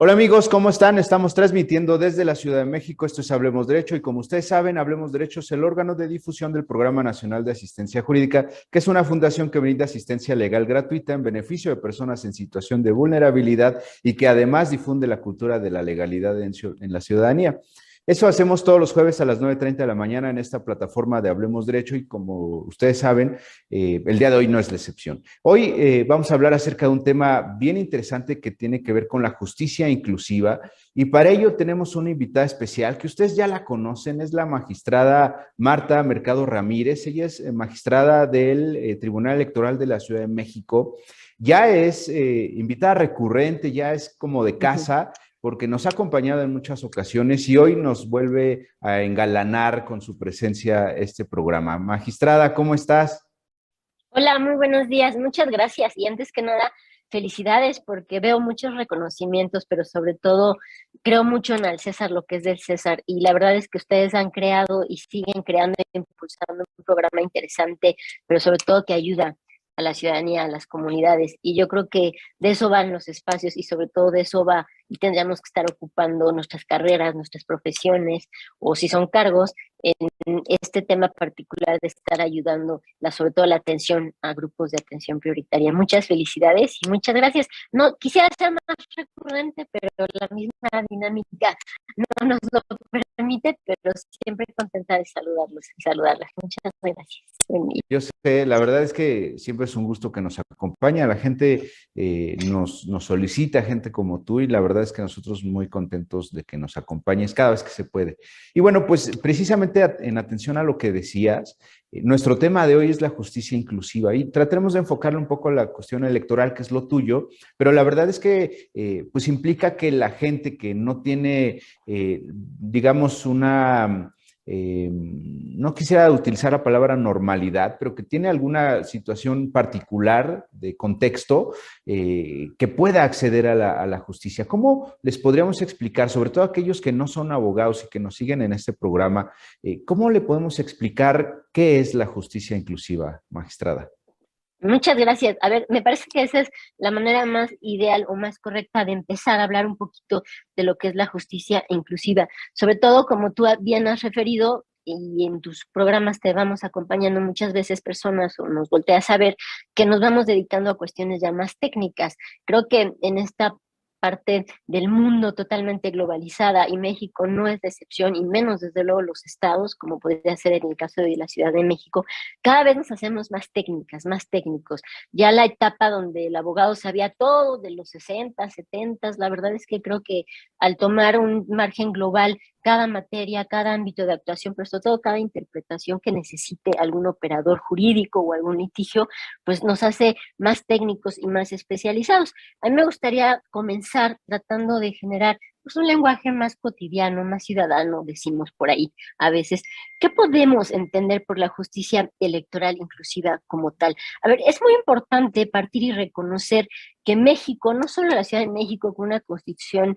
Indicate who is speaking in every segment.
Speaker 1: Hola amigos, ¿cómo están? Estamos transmitiendo desde la Ciudad de México. Esto es Hablemos Derecho y como ustedes saben, Hablemos Derecho es el órgano de difusión del Programa Nacional de Asistencia Jurídica, que es una fundación que brinda asistencia legal gratuita en beneficio de personas en situación de vulnerabilidad y que además difunde la cultura de la legalidad en la ciudadanía. Eso hacemos todos los jueves a las 9:30 de la mañana en esta plataforma de Hablemos Derecho y como ustedes saben, el día de hoy no es la excepción. Hoy vamos a hablar acerca de un tema bien interesante que tiene que ver con la justicia inclusiva y para ello tenemos una invitada especial que ustedes ya la conocen, es la magistrada Marta Mercado Ramírez. Ella es magistrada del Tribunal Electoral de la Ciudad de México. Ya es invitada recurrente, ya es como de casa porque nos ha acompañado en muchas ocasiones y hoy nos vuelve a engalanar con su presencia este programa. Magistrada, ¿cómo estás?
Speaker 2: Hola, muy buenos días. Muchas gracias. Y antes que nada, felicidades porque veo muchos reconocimientos, pero sobre todo creo mucho en el César, lo que es del César. Y la verdad es que ustedes han creado y siguen creando e impulsando un programa interesante, pero sobre todo que ayuda a la ciudadanía, a las comunidades. Y yo creo que de eso van los espacios y sobre todo de eso va y tendríamos que estar ocupando nuestras carreras, nuestras profesiones o si son cargos este tema particular de estar ayudando, sobre todo la atención a grupos de atención prioritaria. Muchas felicidades y muchas gracias. No quisiera ser más recurrente, pero la misma dinámica no nos lo permite, pero siempre contenta de saludarlos y saludarlas. Muchas gracias. Buen día.
Speaker 1: Yo sé, la verdad es que siempre es un gusto que nos acompaña. La gente nos solicita gente como tú y la verdad es que nosotros muy contentos de que nos acompañes cada vez que se puede. Y bueno, pues precisamente en atención a lo que decías, nuestro tema de hoy es la justicia inclusiva y trataremos de enfocarle un poco a la cuestión electoral, que es lo tuyo, pero la verdad es que pues implica que la gente que no tiene, digamos, no quisiera utilizar la palabra normalidad, pero que tiene alguna situación particular de contexto que pueda acceder a la justicia. ¿Cómo les podríamos explicar, sobre todo a aquellos que no son abogados y que nos siguen en este programa, cómo le podemos explicar qué es la justicia inclusiva, magistrada?
Speaker 2: Muchas gracias. A ver, me parece que esa es la manera más ideal o más correcta de empezar a hablar un poquito de lo que es la justicia inclusiva. Sobre todo, como tú bien has referido, y en tus programas te vamos acompañando muchas veces personas o nos volteas a ver que nos vamos dedicando a cuestiones ya más técnicas. Creo que en esta parte del mundo totalmente globalizada y México no es de excepción y menos desde luego los estados, como podría ser en el caso de la Ciudad de México, cada vez nos hacemos más técnicas, más técnicos. Ya la etapa donde el abogado sabía todo de los 60, 70, la verdad es que creo que al tomar un margen global, cada materia, cada ámbito de actuación, pero sobre todo cada interpretación que necesite algún operador jurídico o algún litigio, pues nos hace más técnicos y más especializados. A mí me gustaría comenzar tratando de generar pues, un lenguaje más cotidiano, más ciudadano, decimos por ahí a veces. ¿Qué podemos entender por la justicia electoral inclusiva como tal? A ver, es muy importante partir y reconocer que México, no solo la Ciudad de México, con una constitución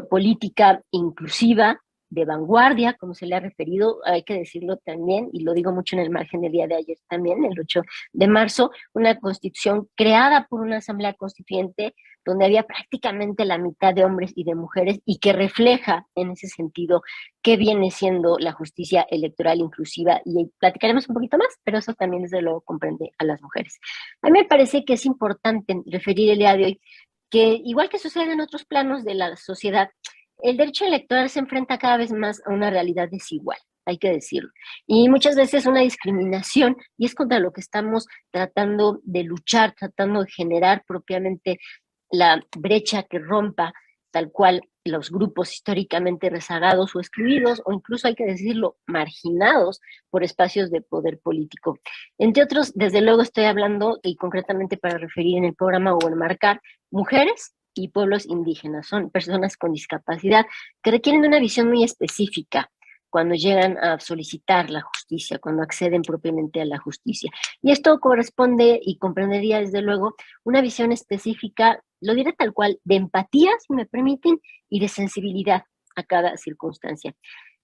Speaker 2: política inclusiva, de vanguardia, como se le ha referido, hay que decirlo también, y lo digo mucho en el margen del día de ayer también, el 8 de marzo, una constitución creada por una asamblea constituyente donde había prácticamente la mitad de hombres y de mujeres y que refleja en ese sentido qué viene siendo la justicia electoral inclusiva y platicaremos un poquito más, pero eso también desde luego comprende a las mujeres. A mí me parece que es importante referir el día de hoy que igual que sucede en otros planos de la sociedad, el derecho electoral se enfrenta cada vez más a una realidad desigual, hay que decirlo. Y muchas veces una discriminación, y es contra lo que estamos tratando de luchar, tratando de generar propiamente la brecha que rompa tal cual los grupos históricamente rezagados o excluidos, o incluso hay que decirlo, marginados por espacios de poder político. Entre otros, desde luego estoy hablando, y concretamente para referir en el programa o enmarcar, mujeres y pueblos indígenas. Son personas con discapacidad que requieren de una visión muy específica cuando llegan a solicitar la justicia, cuando acceden propiamente a la justicia. Y esto corresponde y comprendería desde luego una visión específica, lo diré tal cual, de empatía, si me permiten, y de sensibilidad a cada circunstancia.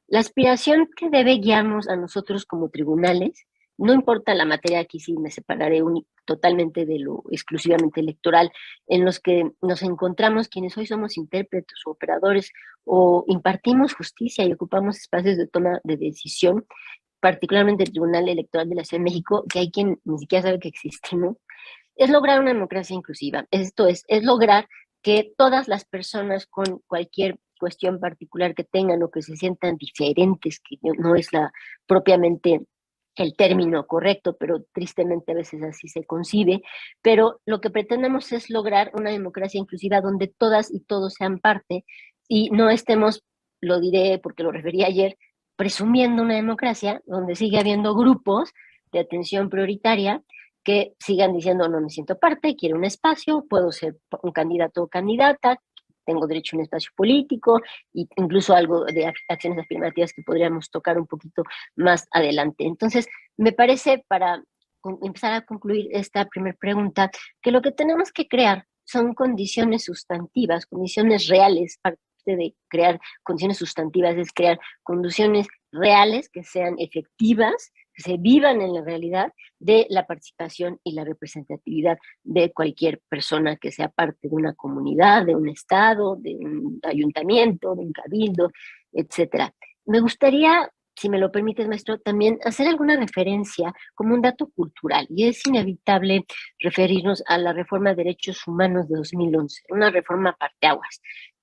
Speaker 2: La aspiración que debe guiarnos a nosotros como tribunales no importa la materia, aquí sí me separaré totalmente de lo exclusivamente electoral, en los que nos encontramos quienes hoy somos intérpretes o operadores o impartimos justicia y ocupamos espacios de toma de decisión, particularmente el Tribunal Electoral de la Ciudad de México, que hay quien ni siquiera sabe que existimos, es lograr una democracia inclusiva. Esto es lograr que todas las personas con cualquier cuestión particular que tengan o que se sientan diferentes, que no es la propiamente el término correcto, pero tristemente a veces así se concibe, pero lo que pretendemos es lograr una democracia inclusiva donde todas y todos sean parte y no estemos, lo diré porque lo referí ayer, presumiendo una democracia donde sigue habiendo grupos de atención prioritaria que sigan diciendo no me siento parte, quiero un espacio, puedo ser un candidato o candidata, tengo derecho a un espacio político e incluso algo de acciones afirmativas que podríamos tocar un poquito más adelante. Entonces, me parece, para empezar a concluir esta primera pregunta, que lo que tenemos que crear son condiciones sustantivas, condiciones reales, parte de crear condiciones sustantivas es crear condiciones reales que sean efectivas, que se vivan en la realidad de la participación y la representatividad de cualquier persona que sea parte de una comunidad, de un estado, de un ayuntamiento, de un cabildo, etcétera. Me gustaría, si me lo permites, maestro, también hacer alguna referencia como un dato cultural, y es inevitable referirnos a la reforma de derechos humanos de 2011, una reforma parteaguas,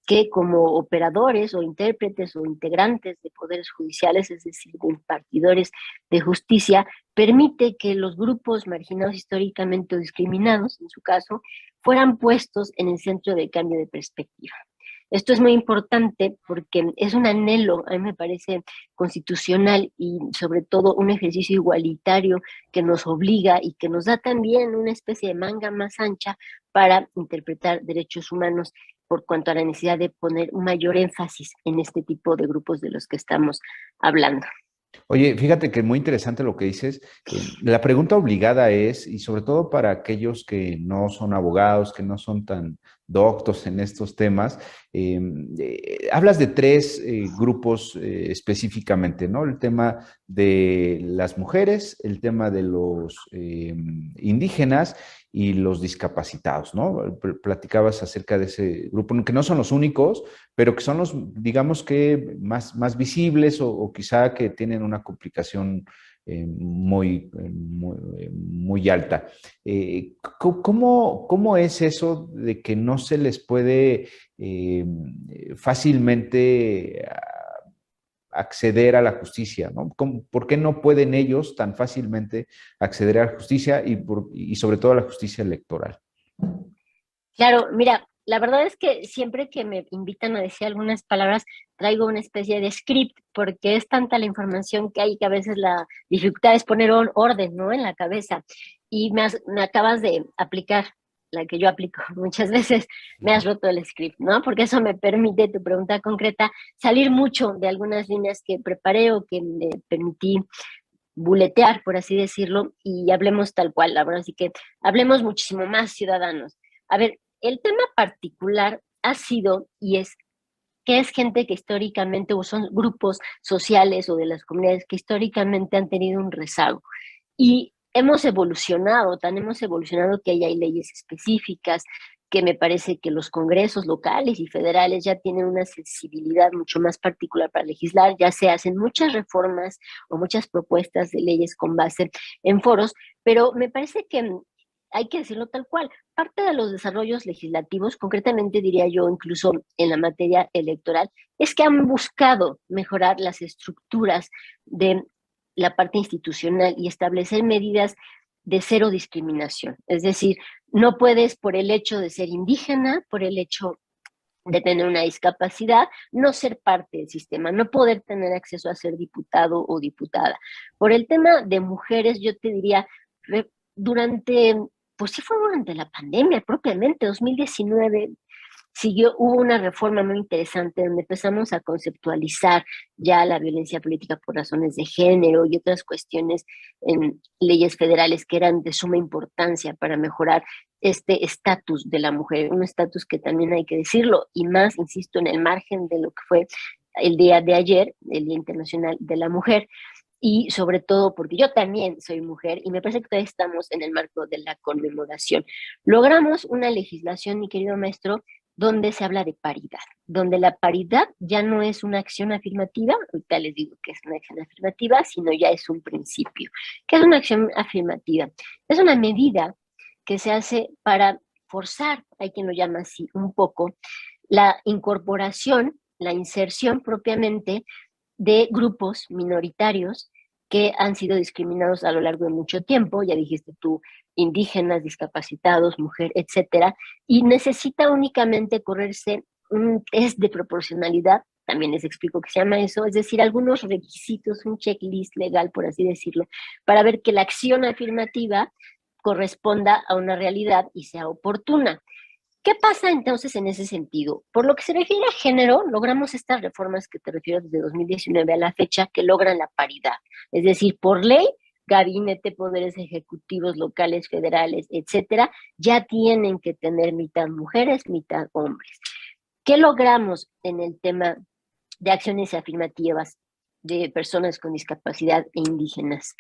Speaker 2: que como operadores o intérpretes o integrantes de poderes judiciales, es decir, de impartidores de justicia, permite que los grupos marginados históricamente o discriminados, en su caso, fueran puestos en el centro del cambio de perspectiva. Esto es muy importante porque es un anhelo, a mí me parece constitucional y sobre todo un ejercicio igualitario que nos obliga y que nos da también una especie de manga más ancha para interpretar derechos humanos por cuanto a la necesidad de poner un mayor énfasis en este tipo de grupos de los que estamos hablando.
Speaker 1: Oye, fíjate que es muy interesante lo que dices. La pregunta obligada es, y sobre todo para aquellos que no son abogados, que no son tan doctos en estos temas, hablas de tres grupos específicamente, ¿no? El tema de las mujeres, el tema de los indígenas y los discapacitados, ¿no? Platicabas acerca de ese grupo, que no son los únicos, pero que son los, digamos que más visibles o quizá que tienen una complicación muy alta. ¿Cómo es eso de que no se les puede fácilmente acceder a la justicia, ¿no? ¿Por qué no pueden ellos tan fácilmente acceder a la justicia y sobre todo a la justicia electoral?
Speaker 2: Claro, mira, la verdad es que siempre que me invitan a decir algunas palabras, traigo una especie de script, porque es tanta la información que hay que a veces la dificultad es poner orden, ¿no? En la cabeza. Y me acabas de aplicar la que yo aplico muchas veces, me has roto el script, ¿no? Porque eso me permite, tu pregunta concreta, salir mucho de algunas líneas que preparé o que me permití buletear, por así decirlo, y hablemos tal cual, la verdad, así que hablemos muchísimo más ciudadanos. A ver, el tema particular ha sido y es que es gente que históricamente, o son grupos sociales o de las comunidades que históricamente han tenido un rezago. Y hemos evolucionado, tan hemos evolucionado que hay leyes específicas, que me parece que los congresos locales y federales ya tienen una sensibilidad mucho más particular para legislar, ya se hacen muchas reformas o muchas propuestas de leyes con base en foros, pero me parece que hay que decirlo tal cual, parte de los desarrollos legislativos, concretamente diría yo incluso en la materia electoral, es que han buscado mejorar las estructuras de la parte institucional y establecer medidas de cero discriminación. Es decir, no puedes por el hecho de ser indígena, por el hecho de tener una discapacidad, no ser parte del sistema, no poder tener acceso a ser diputado o diputada. Por el tema de mujeres, yo te diría, durante, pues sí fue durante la pandemia propiamente, 2019, hubo una reforma muy interesante donde empezamos a conceptualizar ya la violencia política por razones de género y otras cuestiones en leyes federales que eran de suma importancia para mejorar este estatus de la mujer, un estatus que también hay que decirlo, y más, insisto, en el margen de lo que fue el día de ayer, el Día Internacional de la Mujer. y sobre todo porque yo también soy mujer y me parece que todavía estamos en el marco de la conmemoración. Logramos una legislación, mi querido maestro, donde se habla de paridad, donde la paridad ya no es una acción afirmativa, ahorita les digo que es una acción afirmativa, sino ya es un principio. ¿Qué es una acción afirmativa? Es una medida que se hace para forzar, hay quien lo llama así un poco, la incorporación, la inserción propiamente de grupos minoritarios que han sido discriminados a lo largo de mucho tiempo, ya dijiste tú, indígenas, discapacitados, mujer, etcétera, y necesita únicamente correrse un test de proporcionalidad, también les explico qué se llama eso, es decir, algunos requisitos, un checklist legal, por así decirlo, para ver que la acción afirmativa corresponda a una realidad y sea oportuna. ¿Qué pasa entonces en ese sentido? Por lo que se refiere a género, logramos estas reformas que te refiero desde 2019 a la fecha que logran la paridad. Es decir, por ley, gabinete, poderes ejecutivos locales, federales, etcétera, ya tienen que tener mitad mujeres, mitad hombres. ¿Qué logramos en el tema de acciones afirmativas de personas con discapacidad e indígenas?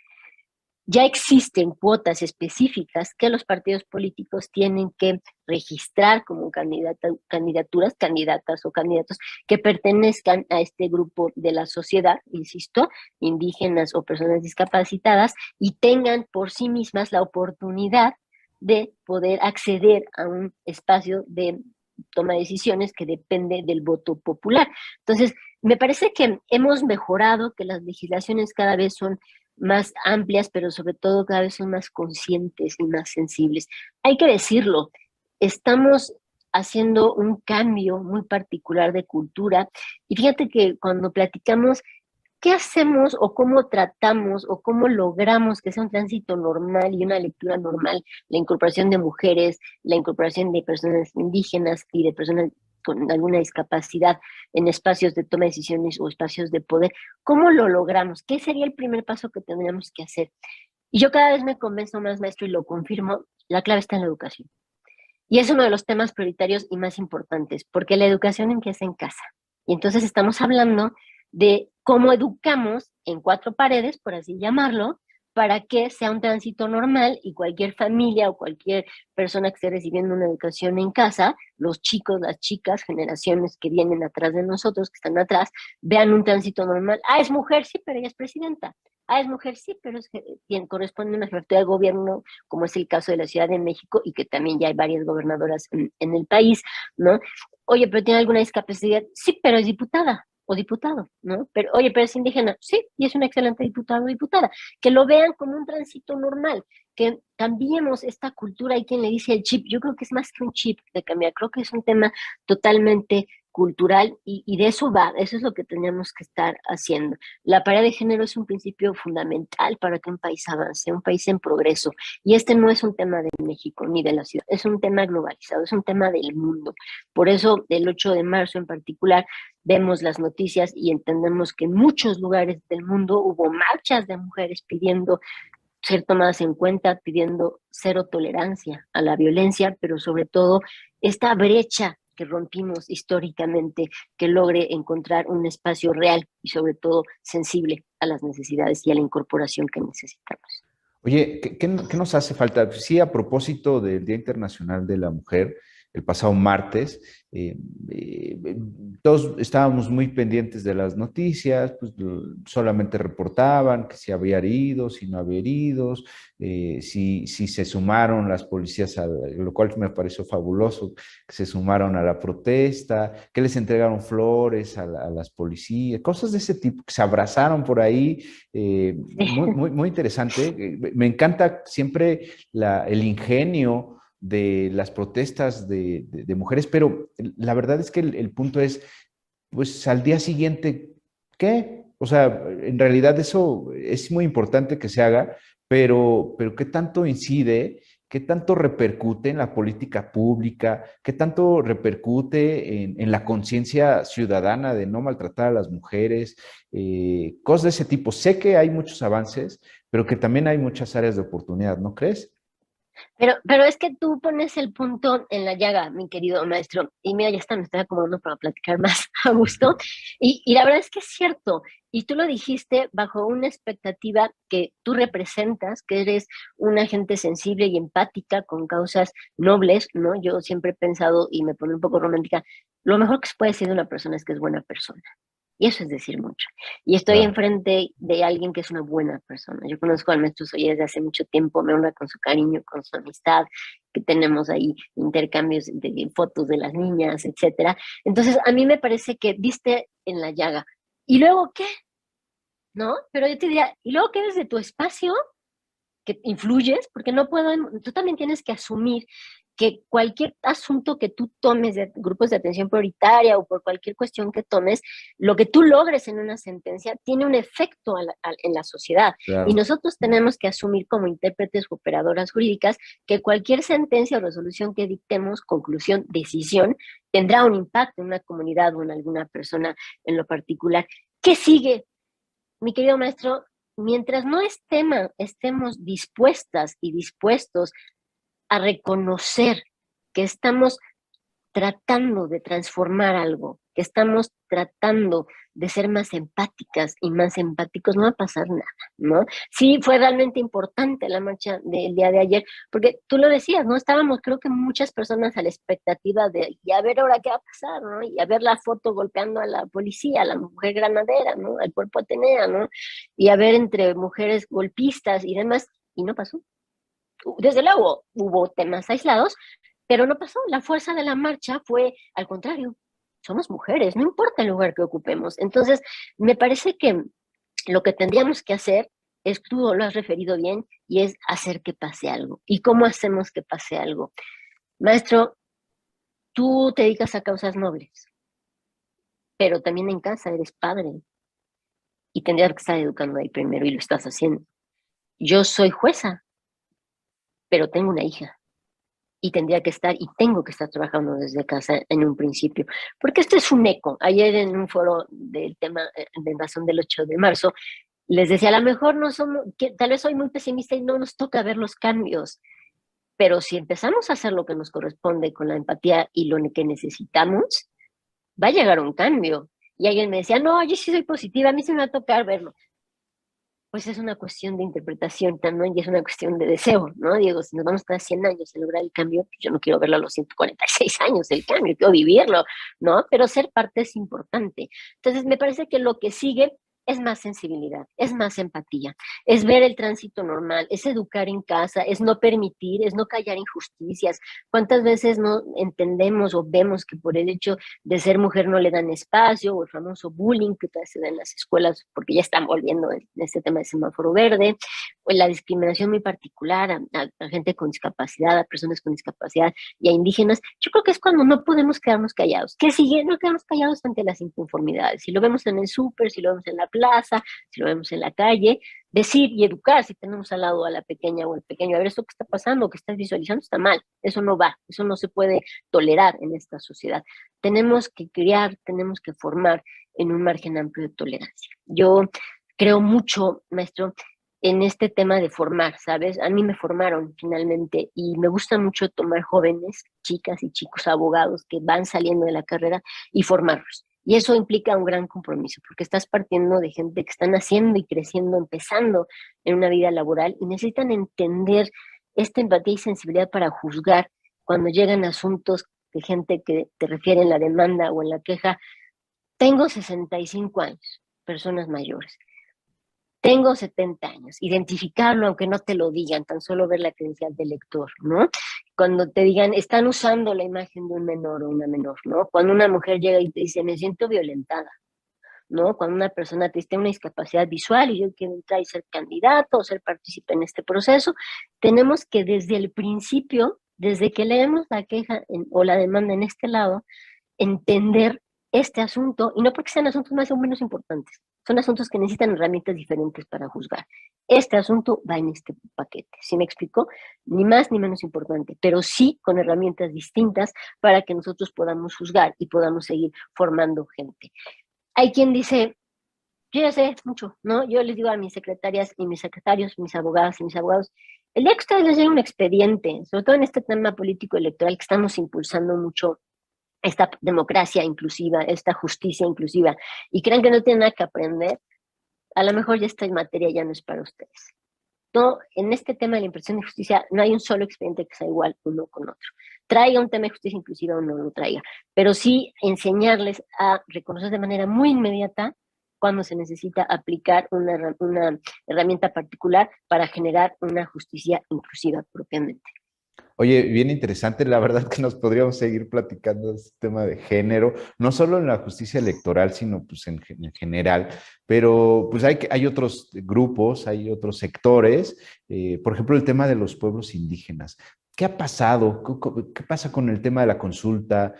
Speaker 2: Ya existen cuotas específicas que los partidos políticos tienen que registrar como candidaturas, candidatas o candidatos que pertenezcan a este grupo de la sociedad, insisto, indígenas o personas discapacitadas, y tengan por sí mismas la oportunidad de poder acceder a un espacio de toma de decisiones que depende del voto popular. Entonces, me parece que hemos mejorado, que las legislaciones cada vez son más amplias, pero sobre todo cada vez son más conscientes y más sensibles. Hay que decirlo, estamos haciendo un cambio muy particular de cultura y fíjate que cuando platicamos qué hacemos o cómo tratamos o cómo logramos que sea un tránsito normal y una lectura normal, la incorporación de mujeres, la incorporación de personas indígenas y de personas con alguna discapacidad en espacios de toma de decisiones o espacios de poder, ¿cómo lo logramos? ¿Qué sería el primer paso que tendríamos que hacer? Y yo cada vez me convenzo más, maestro, y lo confirmo, la clave está en la educación. Y es uno de los temas prioritarios y más importantes, porque la educación empieza en casa. Y entonces estamos hablando de cómo educamos en cuatro paredes, por así llamarlo, para que sea un tránsito normal y cualquier familia o cualquier persona que esté recibiendo una educación en casa, los chicos, las chicas, generaciones que vienen atrás de nosotros, que están atrás, vean un tránsito normal. Ah, es mujer, sí, pero ella es presidenta. Ah, es mujer, sí, pero es quien corresponde a una jefatura de gobierno, como es el caso de la Ciudad de México, y que también ya hay varias gobernadoras en el país, ¿no? Oye, pero tiene alguna discapacidad, sí, pero es diputada o diputado, ¿no? Pero, oye, pero es indígena, sí, y es una excelente diputado o diputada. Que lo vean como un tránsito normal, que cambiemos esta cultura. Hay quien le dice el chip, yo creo que es más que un chip de cambiar, creo que es un tema totalmente cultural y de eso va, eso es lo que tenemos que estar haciendo. La paridad de género es un principio fundamental para que un país avance, un país en progreso. Y este no es un tema de México ni de la ciudad, es un tema globalizado, es un tema del mundo. Por eso, el 8 de marzo en particular, vemos las noticias y entendemos que en muchos lugares del mundo hubo marchas de mujeres pidiendo ser tomadas en cuenta, pidiendo cero tolerancia a la violencia, pero sobre todo esta brecha que rompimos históricamente, que logre encontrar un espacio real y sobre todo sensible a las necesidades y a la incorporación que necesitamos.
Speaker 1: Oye, ¿qué nos hace falta? Sí, a propósito del Día Internacional de la Mujer, el pasado martes, eh, todos estábamos muy pendientes de las noticias, pues solamente reportaban que si había heridos, si no había heridos, si se sumaron las policías, lo cual me pareció fabuloso, que se sumaron a la protesta, que les entregaron flores a las policías, cosas de ese tipo, que se abrazaron por ahí, muy interesante. Me encanta siempre el ingenio de las protestas de mujeres, pero la verdad es que el punto es, pues al día siguiente, ¿qué? O sea, en realidad eso es muy importante que se haga, pero ¿qué tanto incide? ¿Qué tanto repercute en la política pública? ¿Qué tanto repercute en la conciencia ciudadana de no maltratar a las mujeres? Cosas de ese tipo. Sé que hay muchos avances, pero que también hay muchas áreas de oportunidad, ¿no crees?
Speaker 2: Pero es que tú pones el punto en la llaga, mi querido maestro, y mira, ya está, me estoy acomodando para platicar más a gusto, y la verdad es que es cierto, y tú lo dijiste bajo una expectativa que tú representas, que eres una gente sensible y empática con causas nobles, ¿no? Yo siempre he pensado, y me pone un poco romántica, lo mejor que se puede decir de una persona es que es buena persona. Y eso es decir mucho. Y estoy
Speaker 1: Claro.
Speaker 2: enfrente de alguien que es una buena persona. Yo conozco al maestro Soy desde hace mucho tiempo, me honra con su cariño, con su amistad, que tenemos ahí intercambios de fotos de las niñas, etcétera. Entonces, a mí me parece que diste en la llaga. ¿Y luego qué? ¿No? Pero yo te diría, ¿y luego qué desde tu espacio? Que influyes, porque no puedo, tú también tienes que asumir que cualquier asunto que tú tomes de grupos de atención prioritaria o por cualquier cuestión que tomes, lo que tú logres en una sentencia tiene un efecto en la sociedad. Y
Speaker 1: Claro.
Speaker 2: nosotros tenemos que asumir como intérpretes o operadoras jurídicas que cualquier sentencia o resolución que dictemos, conclusión, decisión, tendrá un impacto en una comunidad o en alguna persona en lo particular. ¿Qué sigue? Mi querido maestro, mientras no estemos dispuestas y dispuestos a reconocer que estamos tratando de transformar algo, que estamos tratando de ser más empáticas y más empáticos, no va a pasar nada, ¿no? Sí, fue realmente importante la marcha del día de ayer, porque tú lo decías, ¿no? Estábamos, creo que muchas personas a la expectativa de, y a ver ahora qué va a pasar, ¿no? Y a ver la foto golpeando a la policía, a la mujer granadera, ¿no? Al cuerpo Atenea, ¿no? Y a ver entre mujeres golpistas y demás, y no pasó. Desde luego hubo temas aislados, pero no pasó. La fuerza de la marcha fue al contrario. Somos mujeres, no importa el lugar que ocupemos. Entonces, me parece que lo que tendríamos que hacer es, tú lo has referido bien, y es hacer que pase algo. ¿Y cómo hacemos que pase algo? Maestro, tú te dedicas a causas nobles, pero también en casa eres padre y tendrías que estar educando ahí primero y lo estás haciendo. Yo soy jueza, pero tengo una hija y tendría que estar y tengo que estar trabajando desde casa en un principio, porque esto es un eco. Ayer en un foro del tema de razón del 8 de marzo, les decía, a lo mejor no somos, que tal vez soy muy pesimista y no nos toca ver los cambios, pero si empezamos a hacer lo que nos corresponde con la empatía y lo que necesitamos, va a llegar un cambio. Y alguien me decía, no, yo sí soy positiva, a mí se me va a tocar verlo. Pues es una cuestión de interpretación también y es una cuestión de deseo, ¿no? Digo, si nos vamos a estar 100 años a lograr el cambio, pues yo no quiero verlo a los 146 años, el cambio, quiero vivirlo, ¿no? Pero ser parte es importante. Entonces, me parece que lo que sigue es más sensibilidad, es más empatía, es ver el tránsito normal, es educar en casa, es no permitir, es no callar injusticias. ¿Cuántas veces no entendemos o vemos que por el hecho de ser mujer no le dan espacio, o el famoso bullying que todavía se da en las escuelas, porque ya están volviendo en este tema de semáforo verde, o la discriminación muy particular a gente con discapacidad, a personas con discapacidad y a indígenas? Yo creo que es cuando no podemos quedarnos callados. ¿Qué sigue? No quedarnos callados ante las inconformidades. Si lo vemos en el súper, si lo vemos en la plaza, si lo vemos en la calle, decir y educar. Si tenemos al lado a la pequeña o el pequeño, a ver, esto que está pasando, que estás visualizando, está mal, eso no va, eso no se puede tolerar en esta sociedad. Tenemos que criar, tenemos que formar en un margen amplio de tolerancia. Yo creo mucho, maestro, en este tema de formar, ¿sabes? A mí me formaron finalmente y me gusta mucho tomar jóvenes, chicas y chicos abogados que van saliendo de la carrera y formarlos. Y eso implica un gran compromiso, porque estás partiendo de gente que están haciendo y creciendo, empezando en una vida laboral y necesitan entender esta empatía y sensibilidad para juzgar cuando llegan asuntos de gente que te refiere en la demanda o en la queja. Tengo 65 años, personas mayores. Tengo 70 años. Identificarlo, aunque no te lo digan, tan solo ver la credencial del lector, ¿no? Cuando te digan, están usando la imagen de un menor o una menor, ¿no? Cuando una mujer llega y te dice, me siento violentada, ¿no? Cuando una persona te tiene una discapacidad visual y yo quiero entrar y ser candidato o ser partícipe en este proceso, tenemos que desde el principio, desde que leemos la queja o la demanda en este lado, entender este asunto, y no porque sean asuntos más o menos importantes, son asuntos que necesitan herramientas diferentes para juzgar. Este asunto va en este paquete, ¿sí me explico? Ni más ni menos importante, pero sí con herramientas distintas para que nosotros podamos juzgar y podamos seguir formando gente. Hay quien dice, yo ya sé mucho, ¿no? Yo les digo a mis secretarias y mis secretarios, mis abogadas y mis abogados, El día que ustedes les llegue un expediente, sobre todo en este tema político electoral que estamos impulsando mucho, esta democracia inclusiva, esta justicia inclusiva, y crean que no tienen nada que aprender, a lo mejor ya esta materia ya no es para ustedes. No, en este tema de la impartición de justicia no hay un solo expediente que sea igual uno con otro. Traiga un tema de justicia inclusiva o no lo traiga, pero sí enseñarles a reconocer de manera muy inmediata cuando se necesita aplicar una herramienta particular para generar una justicia inclusiva propiamente.
Speaker 1: Oye, bien interesante, la verdad que nos podríamos seguir platicando de este tema de género, no solo en la justicia electoral, sino pues en general, pero pues hay otros grupos, hay otros sectores, por ejemplo, el tema de los pueblos indígenas. ¿Qué ha pasado? ¿Qué pasa con el tema de la consulta?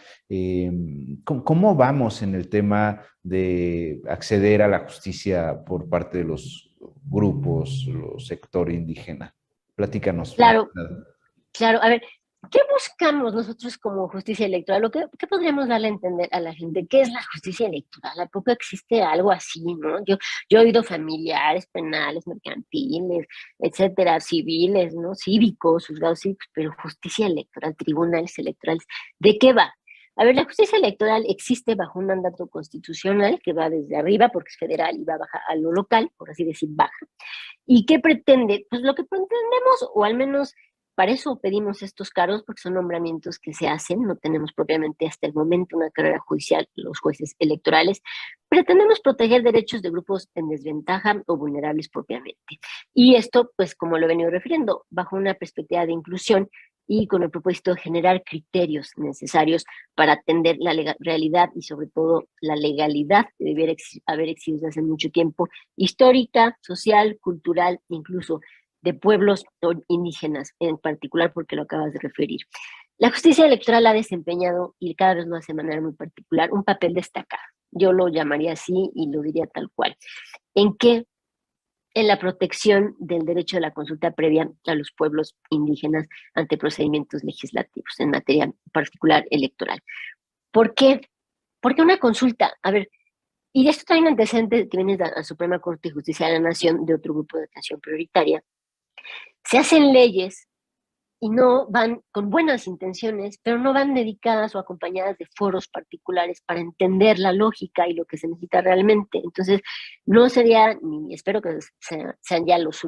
Speaker 1: ¿Cómo vamos en el tema de acceder a la justicia por parte de los grupos, los sector indígena? Platícanos más.
Speaker 2: Claro, claro, a ver, ¿qué buscamos nosotros como justicia electoral? ¿Qué podríamos darle a entender a la gente? ¿Qué es la justicia electoral? ¿A poco existe algo así, no? Yo he oído familiares, penales, mercantiles, etcétera, civiles, ¿no? Cívicos, juzgados cívicos, pero justicia electoral, tribunales electorales, ¿de qué va? A ver, la justicia electoral existe bajo un mandato constitucional que va desde arriba, porque es federal, y va baja a lo local, por así decir, baja. ¿Y qué pretende? Pues lo que pretendemos, o al menos para eso pedimos estos cargos, porque son nombramientos que se hacen, no tenemos propiamente hasta el momento una carrera judicial, los jueces electorales, pretendemos proteger derechos de grupos en desventaja o vulnerables propiamente. Y esto, pues como lo he venido refiriendo, bajo una perspectiva de inclusión y con el propósito de generar criterios necesarios para atender la realidad y sobre todo la legalidad que debiera haber existido desde hace mucho tiempo, histórica, social, cultural, incluso de pueblos indígenas en particular, porque lo acabas de referir. La justicia electoral ha desempeñado, y cada vez lo hace de manera muy particular, un papel destacado. Yo lo llamaría así y lo diría tal cual. ¿En qué? En la protección del derecho de la consulta previa a los pueblos indígenas ante procedimientos legislativos en materia particular electoral. ¿Por qué? Porque una consulta, a ver, y esto trae un antecedente que viene de la Suprema Corte de Justicia de la Nación de otro grupo de atención prioritaria. Se hacen leyes y no van con buenas intenciones, pero no van dedicadas o acompañadas de foros particulares para entender la lógica y lo que se necesita realmente. Entonces, no sería, ni espero que sean ya las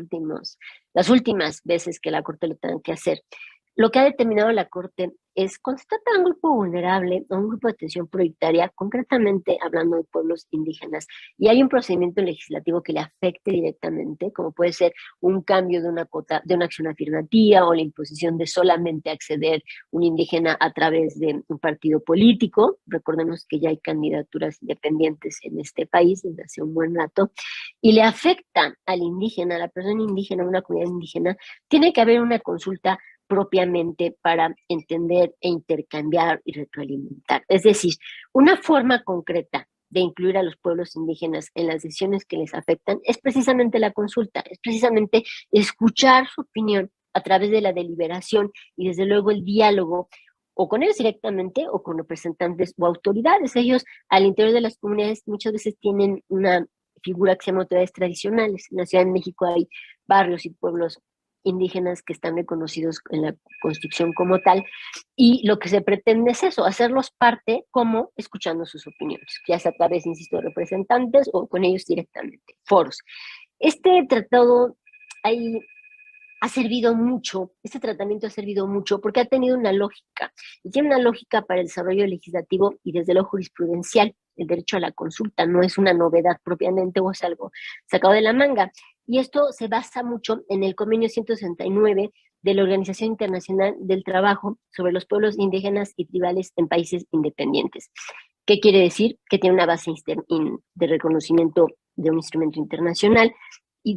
Speaker 2: últimas veces que la Corte lo tenga que hacer. Lo que ha determinado la Corte es cuando se trata de un grupo vulnerable o un grupo de atención prioritaria, concretamente hablando de pueblos indígenas, y hay un procedimiento legislativo que le afecte directamente, como puede ser un cambio de una cuota, de una acción afirmativa o la imposición de solamente acceder un indígena a través de un partido político. Recordemos que ya hay candidaturas independientes en este país desde hace un buen rato, y le afecta al indígena, a la persona indígena, a una comunidad indígena, tiene que haber una consulta propiamente para entender e intercambiar y retroalimentar. Es decir, una forma concreta de incluir a los pueblos indígenas en las decisiones que les afectan es precisamente la consulta, es precisamente escuchar su opinión a través de la deliberación y desde luego el diálogo o con ellos directamente o con representantes o autoridades. Ellos al interior de las comunidades muchas veces tienen una figura que se llama autoridades tradicionales. En la Ciudad de México hay barrios y pueblos indígenas que están reconocidos en la Constitución como tal, y lo que se pretende es eso, hacerlos parte como escuchando sus opiniones, ya sea a través, insisto, de representantes o con ellos directamente, foros. Este tratado hay, ha servido mucho, este tratamiento ha servido mucho porque ha tenido una lógica, y tiene una lógica para el desarrollo legislativo y desde lo jurisprudencial. El derecho a la consulta no es una novedad propiamente o es algo sacado de la manga. Y esto se basa mucho en el convenio 169 de la Organización Internacional del Trabajo sobre los pueblos indígenas y tribales en países independientes. ¿Qué quiere decir? Que tiene una base de reconocimiento de un instrumento internacional y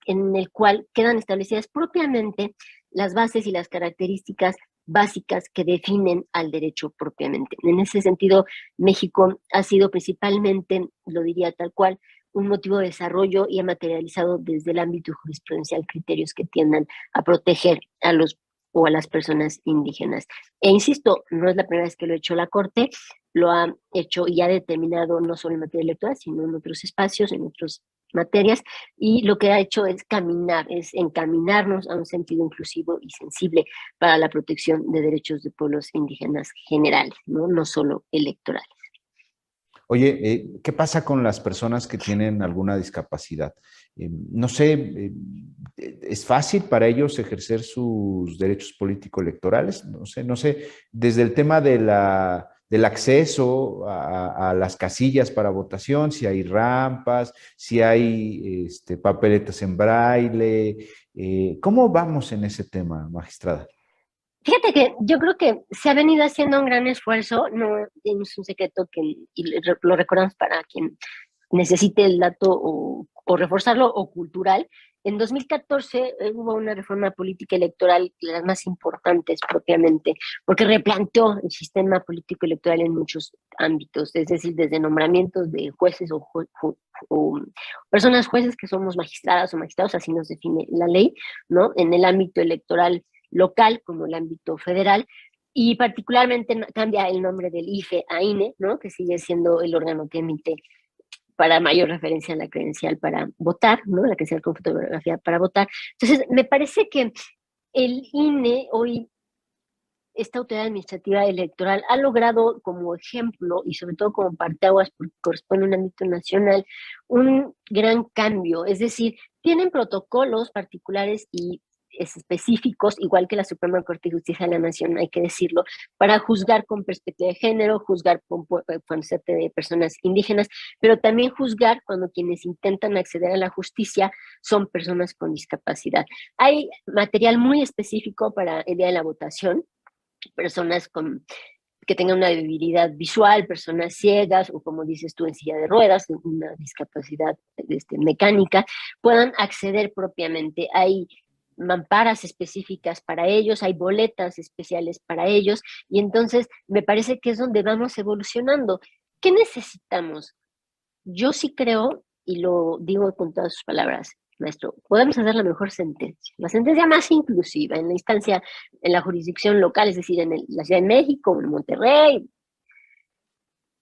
Speaker 2: en el cual quedan establecidas propiamente las bases y las características básicas que definen al derecho propiamente. En ese sentido, México ha sido principalmente, lo diría tal cual, un motivo de desarrollo y ha materializado desde el ámbito jurisprudencial criterios que tiendan a proteger a los o a las personas indígenas. E insisto, no es la primera vez que lo ha hecho la Corte, lo ha hecho y ha determinado no solo en materia electoral, sino en otros espacios, en otros materias, y lo que ha hecho es es encaminarnos a un sentido inclusivo y sensible para la protección de derechos de pueblos indígenas generales, no solo electorales.
Speaker 1: Oye, ¿qué pasa con las personas que tienen alguna discapacidad? No sé, ¿es fácil para ellos ejercer sus derechos político-electorales? No sé, desde el tema del acceso a las casillas para votación, si hay rampas, si hay papeletas en braille, ¿cómo vamos en ese tema, magistrada?
Speaker 2: Fíjate que yo creo que se ha venido haciendo un gran esfuerzo, no es un secreto que y lo recordamos para quien necesite el dato o reforzarlo o cultural. En 2014 hubo una reforma política electoral, de las más importantes propiamente, porque replanteó el sistema político electoral en muchos ámbitos, es decir, desde nombramientos de jueces o personas jueces que somos magistradas o magistrados, así nos define la ley, ¿no? En el ámbito electoral local como el ámbito federal, y particularmente cambia el nombre del IFE a INE, ¿no? Que sigue siendo el órgano que emite para mayor referencia a la credencial para votar, ¿no? La credencial con fotografía para votar. Entonces, me parece que el INE hoy, esta autoridad administrativa electoral, ha logrado como ejemplo y sobre todo como parteaguas, porque corresponde a un ámbito nacional, un gran cambio. Es decir, tienen protocolos particulares y específicos, igual que la Suprema Corte de Justicia de la Nación, hay que decirlo, para juzgar con perspectiva de género, juzgar cuando se trata de personas indígenas, pero también juzgar cuando quienes intentan acceder a la justicia son personas con discapacidad. Hay material muy específico para el día de la votación, personas que tengan una debilidad visual, personas ciegas o como dices tú en silla de ruedas, una discapacidad mecánica, puedan acceder propiamente. Hay mamparas específicas para ellos, hay boletas especiales para ellos y entonces me parece que es donde vamos evolucionando. ¿Qué necesitamos? Yo sí creo, y lo digo con todas sus palabras, maestro, podemos hacer la mejor sentencia, la sentencia más inclusiva en la instancia, en la jurisdicción local, es decir, en la Ciudad de México, en Monterrey,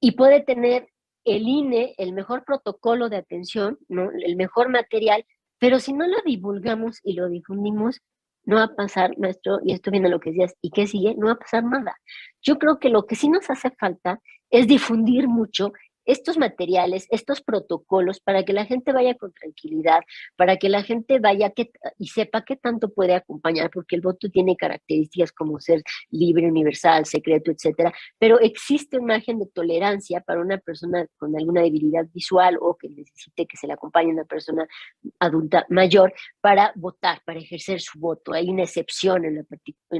Speaker 2: y puede tener el INE el mejor protocolo de atención, ¿no? El mejor material, pero si no lo divulgamos y lo difundimos, no va a pasar, maestro, y esto viene a lo que decías, ¿y qué sigue? No va a pasar nada. Yo creo que lo que sí nos hace falta es difundir mucho estos materiales, estos protocolos, para que la gente vaya con tranquilidad, para que la gente vaya y sepa qué tanto puede acompañar, porque el voto tiene características como ser libre, universal, secreto, etcétera, pero existe un margen de tolerancia para una persona con alguna debilidad visual o que necesite que se le acompañe una persona adulta mayor para votar, para ejercer su voto. Hay una excepción en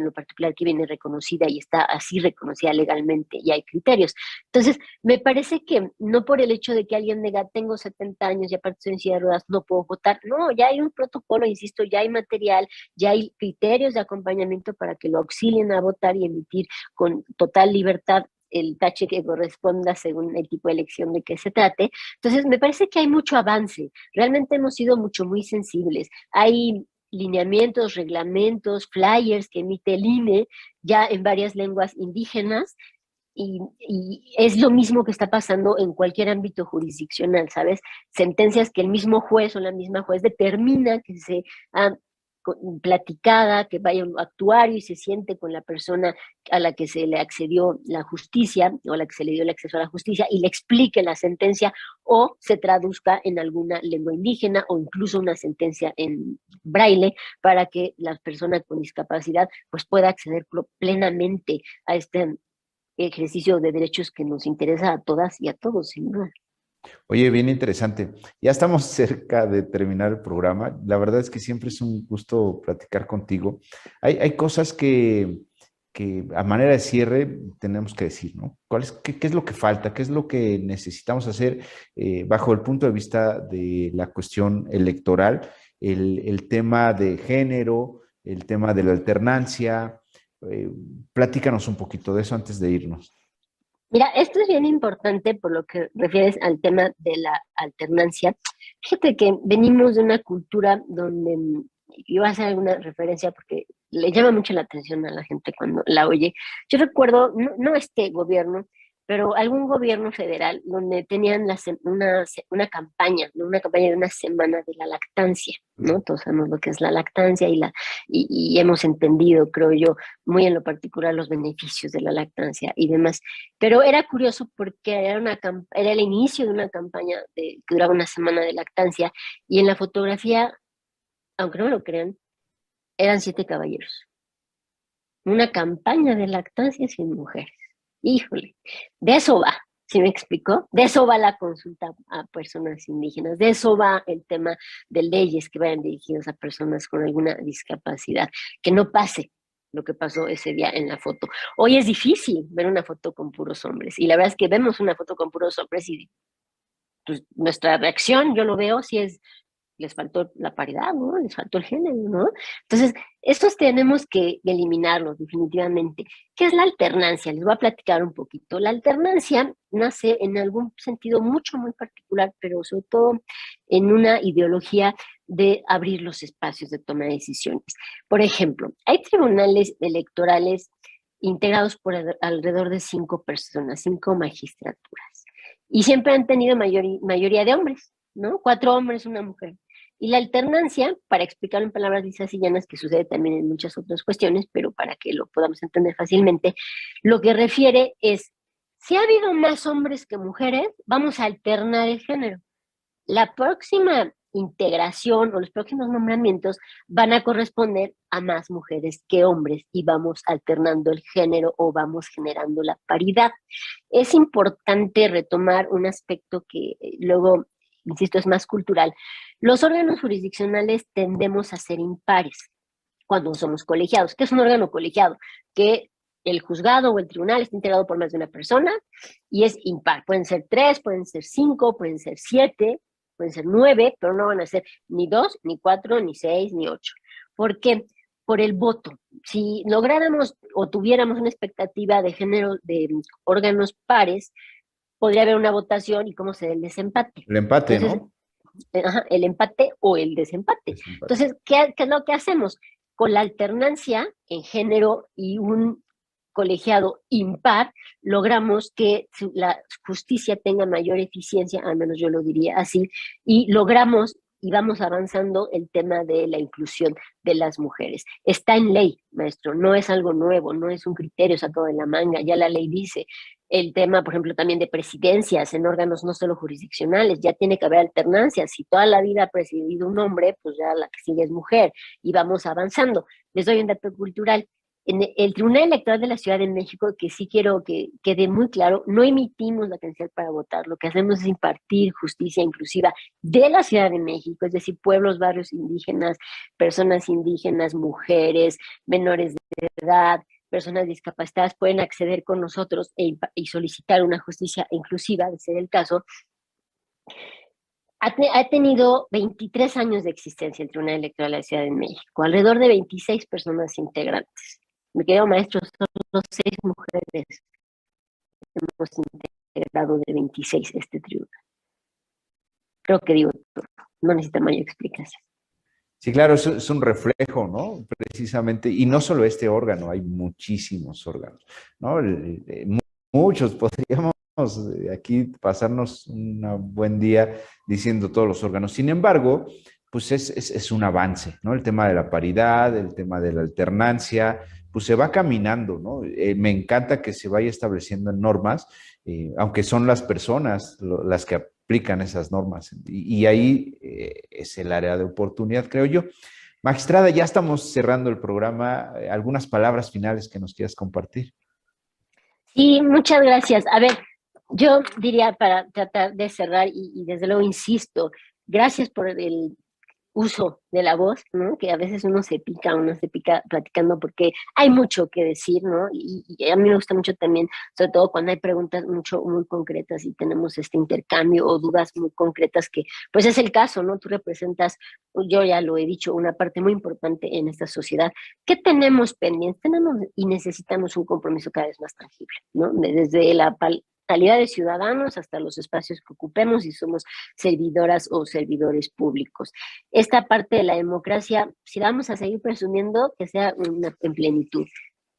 Speaker 2: lo particular que viene reconocida y está así reconocida legalmente y hay criterios. Entonces, me parece que no por el hecho de que alguien diga, tengo 70 años y aparte estoy en silla de ruedas, no puedo votar. No, ya hay un protocolo, insisto, ya hay material, ya hay criterios de acompañamiento para que lo auxilien a votar y emitir con total libertad el tache que corresponda según el tipo de elección de que se trate. Entonces, me parece que hay mucho avance. Realmente hemos sido muy sensibles. Hay lineamientos, reglamentos, flyers que emite el INE ya en varias lenguas indígenas y es lo mismo que está pasando en cualquier ámbito jurisdiccional, ¿sabes? Sentencias que el mismo juez o la misma juez determina que se ha platicada, que vaya un actuario y se siente con la persona a la que se le accedió la justicia o a la que se le dio el acceso a la justicia y le explique la sentencia o se traduzca en alguna lengua indígena o incluso una sentencia en braille para que la persona con discapacidad pues pueda acceder plenamente a este ejercicio de derechos que nos interesa a todas y a todos, sin duda.
Speaker 1: Oye, bien interesante. Ya estamos cerca de terminar el programa. La verdad es que siempre es un gusto platicar contigo. Hay cosas que a manera de cierre tenemos que decir, ¿no? ¿Qué es lo que falta? ¿Qué es lo que necesitamos hacer bajo el punto de vista de la cuestión electoral? El tema de género, el tema de la alternancia. Eh, Platícanos un poquito de eso antes de irnos.
Speaker 2: Mira, esto es bien importante por lo que refieres al tema de la alternancia. Fíjate que venimos de una cultura donde, iba a hacer alguna referencia porque le llama mucho la atención a la gente cuando la oye. Yo recuerdo, no este gobierno, pero algún gobierno federal donde tenían una campaña, ¿no? Una campaña de una semana de la lactancia, ¿no? Todos sabemos lo que es la lactancia y hemos entendido, creo yo, muy en lo particular los beneficios de la lactancia y demás. Pero era curioso porque era el inicio de una campaña que duraba una semana de lactancia y en la fotografía, aunque no me lo crean, eran 7 caballeros. Una campaña de lactancia sin mujeres. Híjole, de eso va, ¿sí me explicó? De eso va la consulta a personas indígenas, de eso va el tema de leyes que vayan dirigidas a personas con alguna discapacidad, que no pase lo que pasó ese día en la foto. Hoy es difícil ver una foto con puros hombres, y la verdad es que vemos una foto con puros hombres y pues, nuestra reacción, yo lo veo, si es les faltó la paridad, ¿no? Les faltó el género, ¿no? Entonces, estos tenemos que eliminarlos definitivamente. ¿Qué es la alternancia? Les voy a platicar un poquito. La alternancia nace en algún sentido mucho, muy particular, pero sobre todo en una ideología de abrir los espacios de toma de decisiones. Por ejemplo, hay tribunales electorales integrados por alrededor de 5 personas, 5 magistraturas, y siempre han tenido mayoría de hombres, ¿no? 4 hombres, una mujer. Y la alternancia, para explicarlo en palabras lisas y llanas, que sucede también en muchas otras cuestiones, pero para que lo podamos entender fácilmente, lo que refiere es, si ha habido más hombres que mujeres, vamos a alternar el género. La próxima integración o los próximos nombramientos van a corresponder a más mujeres que hombres y vamos alternando el género o vamos generando la paridad. Es importante retomar un aspecto que luego, insisto, es más cultural. Los órganos jurisdiccionales tendemos a ser impares cuando somos colegiados. ¿Qué es un órgano colegiado? Que el juzgado o el tribunal está integrado por más de una persona y es impar. Pueden ser 3, pueden ser 5, pueden ser 7, pueden ser 9, pero no van a ser ni 2, ni 4, ni 6, ni 8. ¿Por qué? Por el voto. Si lográramos o tuviéramos una expectativa de género de órganos pares, podría haber una votación y cómo se da el desempate.
Speaker 1: El empate,
Speaker 2: Entonces,
Speaker 1: ¿no?
Speaker 2: el empate o el desempate.
Speaker 1: Desempate.
Speaker 2: Entonces, ¿qué es lo que hacemos? Con la alternancia en género y un colegiado impar, logramos que la justicia tenga mayor eficiencia, al menos yo lo diría así, y logramos y vamos avanzando el tema de la inclusión de las mujeres. Está en ley, maestro, no es algo nuevo, no es un criterio sacado de la manga, ya la ley dice. El tema, por ejemplo, también de presidencias en órganos no solo jurisdiccionales, ya tiene que haber alternancia. Si toda la vida ha presidido un hombre, pues ya la que sigue es mujer y vamos avanzando. Les doy un dato cultural. En el Tribunal Electoral de la Ciudad de México, que sí quiero que quede muy claro, no emitimos la credencial para votar, lo que hacemos es impartir justicia inclusiva de la Ciudad de México, es decir, pueblos, barrios indígenas, personas indígenas, mujeres, menores de edad, personas discapacitadas pueden acceder con nosotros y solicitar una justicia inclusiva, de ser el caso. Ha tenido 23 años de existencia el Tribunal Electoral de la Ciudad de México, alrededor de 26 personas integrantes. Mi querido maestro, solo 6 mujeres hemos integrado de 26 este tribunal. Creo que digo todo, no necesita mayor explicación.
Speaker 1: Sí, claro, es un reflejo, ¿no? Precisamente, y no solo este órgano, hay muchísimos órganos, ¿no? Muchos, podríamos aquí pasarnos un buen día diciendo todos los órganos. Sin embargo, pues es un avance, ¿no? El tema de la paridad, el tema de la alternancia, pues se va caminando, ¿no? Me encanta que se vaya estableciendo en normas, aunque son las personas las que aplican esas normas. Y ahí es el área de oportunidad, creo yo. Magistrada, ya estamos cerrando el programa. ¿Algunas palabras finales que nos quieras compartir?
Speaker 2: Sí, muchas gracias. A ver, yo diría para tratar de cerrar y desde luego insisto, gracias por el uso de la voz, ¿no? Que a veces uno se pica platicando porque hay mucho que decir, ¿no? Y a mí me gusta mucho también, sobre todo cuando hay preguntas muy concretas y tenemos este intercambio o dudas muy concretas que, pues es el caso, ¿no? Tú representas, yo ya lo he dicho, una parte muy importante en esta sociedad. ¿Qué tenemos pendiente? Tenemos y necesitamos un compromiso cada vez más tangible, ¿no? Desde la calidad de ciudadanos hasta los espacios que ocupemos y somos servidoras o servidores públicos. Esta parte de la democracia, si la vamos a seguir presumiendo, que sea en plenitud.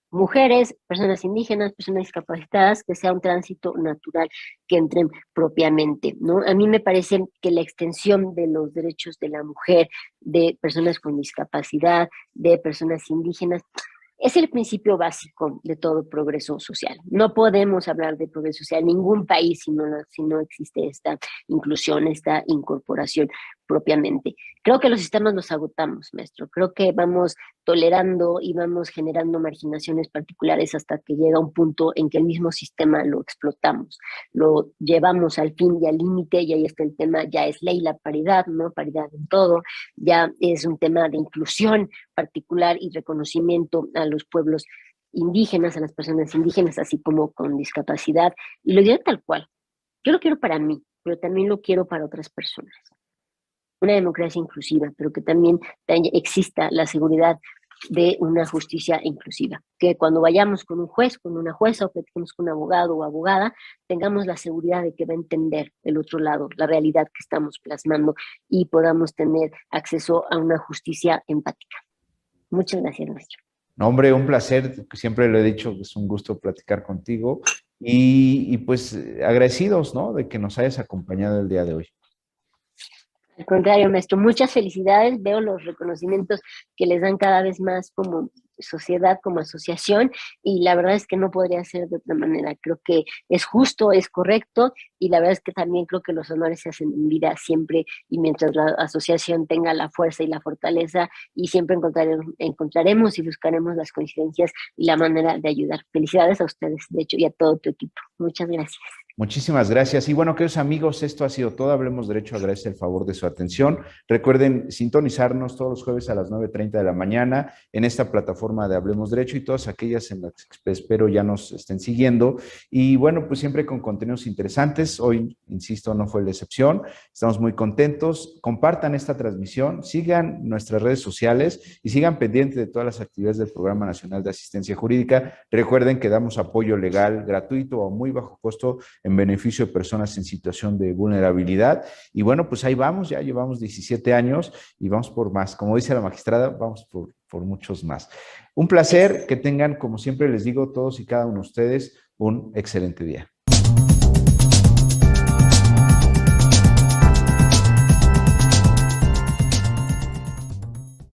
Speaker 2: mujeres, personas indígenas, personas discapacitadas, que sea un tránsito natural, que entren propiamente, ¿no? A mí me parece que la extensión de los derechos de la mujer, de personas con discapacidad, de personas indígenas, es el principio básico de todo progreso social. No podemos hablar de progreso social en ningún país si no existe esta inclusión, esta incorporación propiamente. Creo que los sistemas los agotamos, maestro. Creo que vamos tolerando y vamos generando marginaciones particulares hasta que llega un punto en que el mismo sistema lo explotamos, lo llevamos al fin y al límite, y ahí está el tema, ya es ley la paridad, ¿no? Paridad en todo, ya es un tema de inclusión particular y reconocimiento a los pueblos indígenas, a las personas indígenas, así como con discapacidad, y lo diré tal cual. Yo lo quiero para mí, pero también lo quiero para otras personas. Una democracia inclusiva, pero que también exista la seguridad de una justicia inclusiva. Que cuando vayamos con un juez, con una jueza, o platiquemos con un abogado o abogada, tengamos la seguridad de que va a entender el otro lado, la realidad que estamos plasmando, y podamos tener acceso a una justicia empática. Muchas gracias, maestro.
Speaker 1: No, hombre, un placer, siempre lo he dicho, es un gusto platicar contigo y pues agradecidos, ¿no? De que nos hayas acompañado el día de hoy.
Speaker 2: Al contrario, maestro, muchas felicidades. Veo los reconocimientos que les dan cada vez más como sociedad, como asociación, y la verdad es que no podría ser de otra manera. Creo que es justo, es correcto, y la verdad es que también creo que los honores se hacen en vida siempre, y mientras la asociación tenga la fuerza y la fortaleza, y siempre encontraremos y buscaremos las coincidencias y la manera de ayudar. Felicidades a ustedes, de hecho, y a todo tu equipo. Muchas gracias.
Speaker 1: Muchísimas gracias. Y bueno, queridos amigos, esto ha sido todo. Hablemos Derecho, agradece el favor de su atención. Recuerden sintonizarnos todos los jueves a las 9:30 de la mañana en esta plataforma de Hablemos Derecho, y todas aquellas en las que espero ya nos estén siguiendo. Y bueno, pues siempre con contenidos interesantes. Hoy, insisto, no fue la excepción. Estamos muy contentos. Compartan esta transmisión, sigan nuestras redes sociales y sigan pendientes de todas las actividades del Programa Nacional de Asistencia Jurídica. Recuerden que damos apoyo legal gratuito o a muy bajo costo en beneficio de personas en situación de vulnerabilidad. Y bueno, pues ahí vamos, ya llevamos 17 años y vamos por más. Como dice la magistrada, vamos por muchos más. Un placer, que tengan, como siempre les digo, todos y cada uno de ustedes, un excelente día.